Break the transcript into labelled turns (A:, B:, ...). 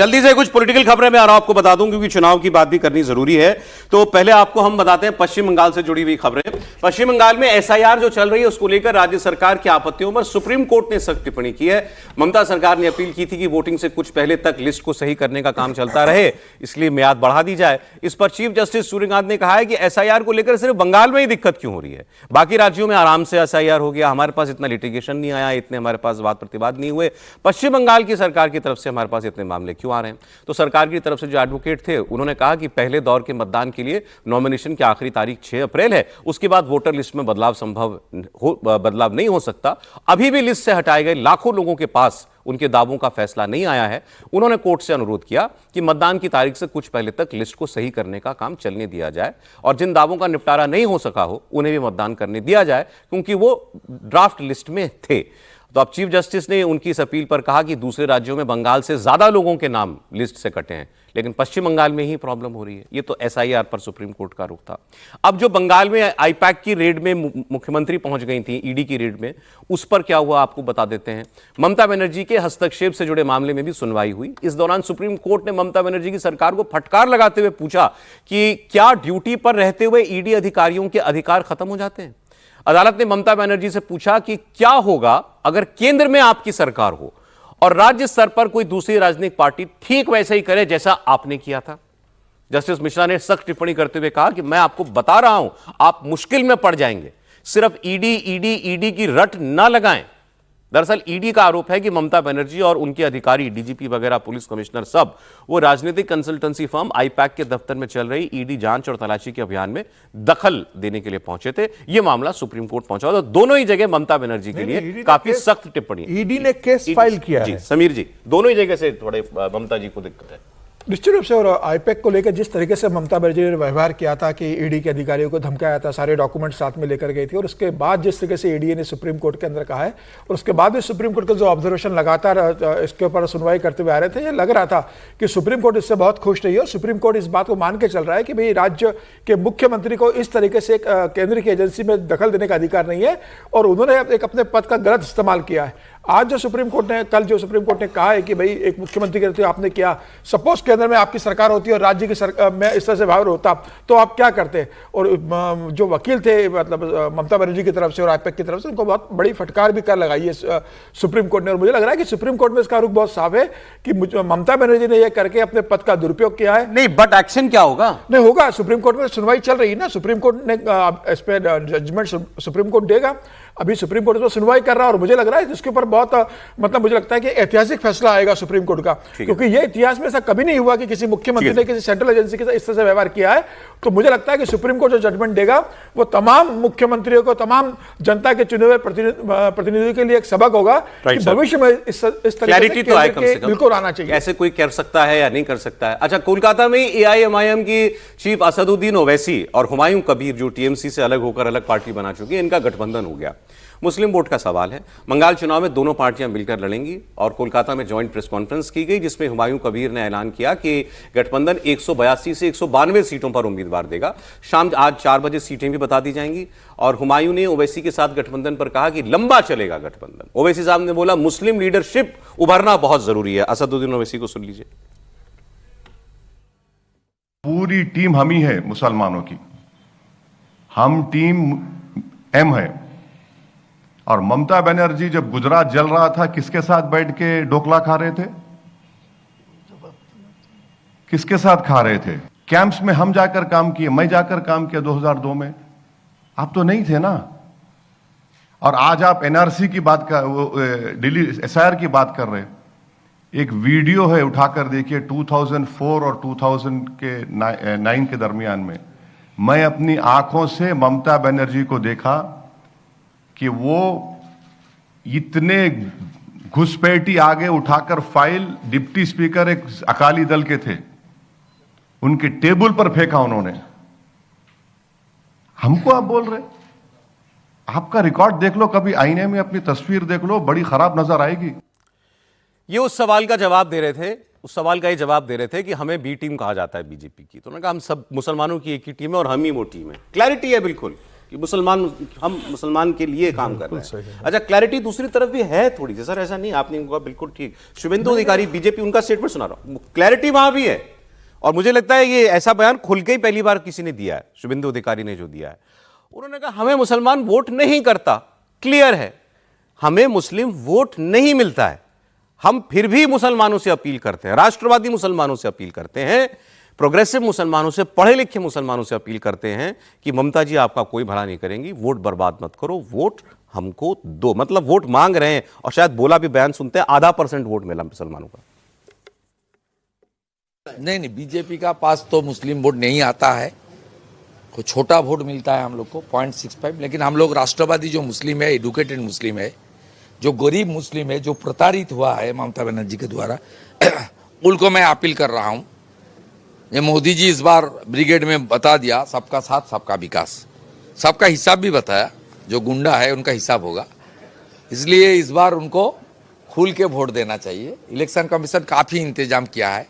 A: जल्दी से कुछ पॉलिटिकल खबरें मैं आ रहा हूं, आपको बता दूं क्योंकि चुनाव की बात भी करनी जरूरी है। तो पहले आपको हम बताते हैं पश्चिम बंगाल से जुड़ी हुई खबरें। पश्चिम बंगाल में एसआईआर जो चल रही है उसको लेकर राज्य सरकार की आपत्तियों पर सुप्रीम कोर्ट ने सख्त टिप्पणी की है। ममता सरकार ने अपील की थी कि वोटिंग से कुछ पहले तक लिस्ट को सही करने का काम चलता रहे, इसलिए मियाद बढ़ा दी जाए। इस पर चीफ जस्टिस सूर्यकांत ने कहा है कि एसआईआर को लेकर सिर्फ बंगाल में ही दिक्कत क्यों हो रही है, बाकी राज्यों में आराम से एसआईआर हो गया, हमारे पास इतना लिटिगेशन नहीं आया, इतने हमारे पास वाद प्रतिवाद नहीं हुए, पश्चिम बंगाल की सरकार की तरफ से हमारे पास इतने मामले क्यों आ रहे हैं। तो सरकार की तरफ से जो एडवोकेट थे उन्होंने कहा कि पहले दौर के मतदान के लिए नॉमिनेशन की आखिरी तारीख 6 अप्रैल है, उसके बाद वोटर लिस्ट में बदलाव नहीं हो सकता। अभी भी लिस्ट से हटाए गए लाखों लोगों के पास उनके दावों का फैसला नहीं आया है। उन्होंने कोर्ट से अनुरोध किया कि मतदान की तारीख से कुछ पहले तक लिस्ट को सही करने का काम चलने दिया जाए और जिन दावों का निपटारा नहीं हो सका हो उन्हें भी मतदान करने दिया जाए, क्योंकि वो ड्राफ्ट लिस्ट में थे। तो अब चीफ जस्टिस ने उनकी इस अपील पर कहा कि दूसरे राज्यों में बंगाल से ज्यादा लोगों के नाम लिस्ट से कटे हैं, लेकिन पश्चिम बंगाल में ही प्रॉब्लम हो रही है। ये तो एसआईआर पर सुप्रीम कोर्ट का रुख था। अब जो बंगाल में आईपैक की रेड में मुख्यमंत्री पहुंच गई थी, ईडी की रेड में, उस पर क्या हुआ आपको बता देते हैं। ममता बनर्जी के हस्तक्षेप से जुड़े मामले में भी सुनवाई हुई। इस दौरान सुप्रीम कोर्ट ने ममता बनर्जी की सरकार को फटकार लगाते हुए पूछा कि क्या ड्यूटी पर रहते हुए ईडी अधिकारियों के अधिकार खत्म हो जाते हैं। अदालत ने ममता बनर्जी से पूछा कि क्या होगा अगर केंद्र में आपकी सरकार हो और राज्य स्तर पर कोई दूसरी राजनीतिक पार्टी ठीक वैसे ही करे जैसा आपने किया था। जस्टिस मिश्रा ने सख्त टिप्पणी करते हुए कहा कि मैं आपको बता रहा हूं आप मुश्किल में पड़ जाएंगे, सिर्फ ईडी ईडी ईडी की रट ना लगाएं। दरअसल ईडी का आरोप है कि ममता बनर्जी और उनके अधिकारी, डीजीपी वगैरह, पुलिस कमिश्नर, सब वो राजनीतिक कंसल्टेंसी फर्म आईपैक के दफ्तर में चल रही ईडी जांच और तलाशी के अभियान में दखल देने के लिए पहुंचे थे। ये मामला सुप्रीम कोर्ट पहुंचा, तो दोनों ही जगह ममता बनर्जी के लिए काफी सख्त टिप्पणी।
B: ईडी ने केस फाइल किया
A: जी
B: है।
A: समीर जी, दोनों ही जगह से थोड़े ममता जी को दिक्कत है
B: निश्चित रूप से। और आईपैक को लेकर जिस तरीके से ममता बनर्जी ने व्यवहार किया था कि ईडी के अधिकारियों को धमकाया था, सारे डॉक्यूमेंट साथ में लेकर गई थी, और उसके बाद जिस तरीके से ईडी ने सुप्रीम कोर्ट के अंदर कहा है, और उसके बाद भी सुप्रीम कोर्ट का जो ऑब्जर्वेशन लगातार इसके ऊपर सुनवाई करते हुए आ रहे थे, ये लग रहा था कि सुप्रीम कोर्ट इससे बहुत खुश रही है। और सुप्रीम कोर्ट इस बात को मान के चल रहा है कि भाई राज्य के मुख्यमंत्री को इस तरीके से एक केंद्र की एजेंसी में दखल देने का अधिकार नहीं है, और उन्होंने एक अपने पद का गलत इस्तेमाल किया है। आज जो सुप्रीम कोर्ट ने, कल जो सुप्रीम कोर्ट ने कहा है कि भाई एक मुख्यमंत्री के रहते आपने किया, सपोज केंद्र में आपकी सरकार होती और राज्य की सरकार में इस तरह से व्यवहार होता तो आप क्या करते। और जो वकील थे मतलब ममता बनर्जी की तरफ से और आईपैक की तरफ से, उनको बहुत बड़ी फटकार भी कर लगाई है सुप्रीम कोर्ट ने। और मुझे लग रहा है कि सुप्रीम कोर्ट में इसका रुख बहुत साफ है कि ममता बनर्जी ने यह करके अपने पद का दुरुपयोग किया है।
A: नहीं, बट एक्शन क्या होगा?
B: नहीं होगा, सुप्रीम कोर्ट में सुनवाई चल रही है ना, सुप्रीम कोर्ट ने इस पर जजमेंट सुप्रीम कोर्ट देगा। अभी सुप्रीम कोर्ट में सुनवाई कर रहा है और मुझे लग रहा है इसके ऊपर बहुत मतलब मुझे लगता है कि ऐतिहासिक फैसला आएगा सुप्रीम कोर्ट का, क्योंकि ये इतिहास में ऐसा कभी नहीं हुआ कि किसी मुख्यमंत्री ने किसी सेंट्रल एजेंसी के साथ इस तरह से व्यवहार किया है। तो मुझे लगता है कि सुप्रीम कोर्ट जो जजमेंट देगा वो तमाम मुख्यमंत्रियों को, तमाम जनता के चुने हुए प्रतिनिधियों के लिए एक सबक होगा कि भविष्य में इस तरीके से बिल्कुल आना चाहिए।
A: ऐसे कोई कर सकता है या नहीं कर सकता है। अच्छा, कोलकाता में एआईएमआईएम की चीफ असदुद्दीन ओवैसी और हुमायूं कबीर जो टीएमसी से अलग होकर अलग पार्टी बना चुकी है, इनका गठबंधन हो गया। मुस्लिम वोट का सवाल है। बंगाल चुनाव में दोनों पार्टियां मिलकर लड़ेंगी और कोलकाता में जॉइंट प्रेस कॉन्फ्रेंस की गई जिसमें हुमायूं कबीर ने ऐलान किया कि गठबंधन 182 से 192 सीटों पर उम्मीदवार देगा। शाम आज 4 बजे सीटें भी बता दी जाएंगी। और हुमायूं ने ओवैसी के साथ गठबंधन पर कहा कि लंबा चलेगा गठबंधन। ओवैसी साहब ने बोला मुस्लिम लीडरशिप उभरना बहुत जरूरी है। असदुद्दीन ओवैसी को सुन लीजिए।
C: पूरी टीम हम ही है मुसलमानों की, हम टीम एम है। और ममता बनर्जी जब गुजरात जल रहा था किसके साथ बैठ के डोकला खा रहे थे, किसके साथ खा रहे थे? कैंप्स में हम जाकर काम किए, मैं जाकर काम किया 2002 में, आप तो नहीं थे ना। और आज आप एनआरसी की बात कर, दिल्ली एसआईआर की बात कर रहे हैं। एक वीडियो है, उठाकर देखिए, 2004 और 2009 के दरमियान में मैं अपनी आंखों से ममता बनर्जी को देखा कि वो इतने घुसपैठी आगे उठाकर फाइल डिप्टी स्पीकर एक अकाली दल के थे, उनके टेबल पर फेंका उन्होंने। हमको आप बोल रहे, आपका रिकॉर्ड देख लो, कभी आईने में अपनी तस्वीर देख लो, बड़ी खराब नजर आएगी।
A: ये उस सवाल का जवाब दे रहे थे, उस सवाल का ये जवाब दे रहे थे कि हमें बी टीम कहा जाता है बीजेपी की। तो उन्होंने कहा हम सब मुसलमानों की एक ही टीम है और हम ही वो टीम है। क्लैरिटी है बिल्कुल। कि हम मुसलमान के लिए काम कर रहे हैं। अच्छा, क्लैरिटी दूसरी तरफ भी है थोड़ी सी सर, ऐसा नहीं आपने कहा बिल्कुल ठीक। शुभेंदु अधिकारी बीजेपी, उनका स्टेटमेंट सुना रहा हूं, क्लैरिटी वहां भी है। और मुझे लगता है ये ऐसा बयान खुल के ही पहली बार किसी ने दिया है, शुभेंदु अधिकारी ने जो दिया है। उन्होंने कहा हमें मुसलमान वोट नहीं करता, क्लियर है, हमें मुस्लिम वोट नहीं मिलता है, हम फिर भी मुसलमानों से अपील करते हैं, राष्ट्रवादी मुसलमानों से अपील करते हैं, प्रोग्रेसिव मुसलमानों से, पढ़े लिखे मुसलमानों से अपील करते हैं कि ममता जी आपका कोई भला नहीं करेंगी, वोट बर्बाद मत करो, वोट हमको दो। मतलब वोट मांग रहे हैं, और शायद बोला भी बयान सुनते हैं 0.5% वोट मिला मुसलमानों का।
D: नहीं, बीजेपी का पास तो मुस्लिम वोट नहीं आता है, कोई छोटा वोट मिलता है हम लोग को 0.65। लेकिन हम लोग राष्ट्रवादी जो मुस्लिम है, एडुकेटेड मुस्लिम है, जो गरीब मुस्लिम है, जो प्रताड़ित हुआ है ममता बनर्जी के द्वारा, उनको मैं अपील कर रहा हूं। ये मोदी जी इस बार ब्रिगेड में बता दिया सबका साथ सबका विकास, सबका हिसाब भी बताया, जो गुंडा है उनका हिसाब होगा, इसलिए इस बार उनको खुल के वोट देना चाहिए। इलेक्शन कमीशन काफी इंतजाम किया है।